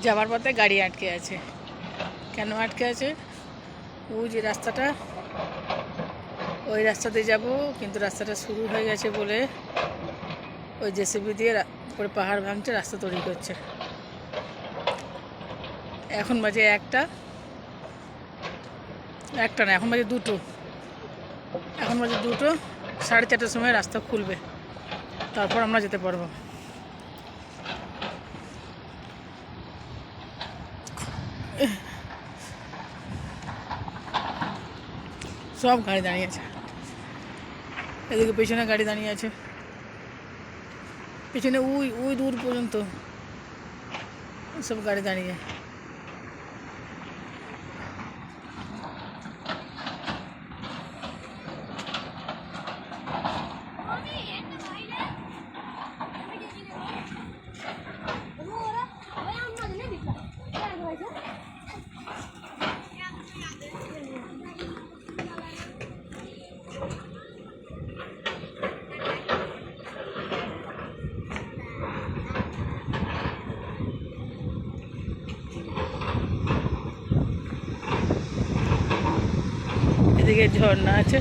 যাওয়ার পথে গাড়ি আটকে আছে। কেন আটকে আছে? ওই যে রাস্তাটা, ওই রাস্তাতে যাব, কিন্তু রাস্তাটা শুরু হয়ে গেছে বলে ওই জেসিবি দিয়ে উপরে পাহাড় ভাঙছে, রাস্তা তৈরি করছে। এখন বাজে একটা না, এখন বাজে দুটো। এখন বাজে দুটো, 4:30টার সময় রাস্তা খুলবে, তারপর আমরা যেতে পারবো। সব গাড়ি দাঁড়িয়ে আছে, এদিকে পেছনে গাড়ি দাঁড়িয়ে আছে, পেছনে ওই ওই দূর পর্যন্ত সব গাড়ি দাঁড়িয়ে। এদিকে ঝর্ণা আছে,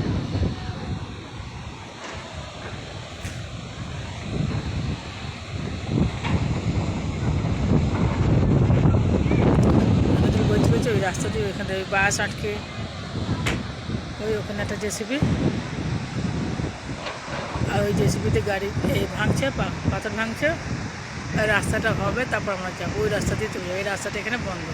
বলছে ওই রাস্তা দিয়ে ওইখানে ওই বাস আটকে, ওই ওখানে একটা জেসিবি, আর ওই জেসিবিতে গাড়ি এই ভাঙছে, পাথর ভাঙছে। রাস্তাটা হবে, তারপর আমরা যাবো ওই রাস্তা দিয়ে। ওই রাস্তাটা এখানে বন্ধ।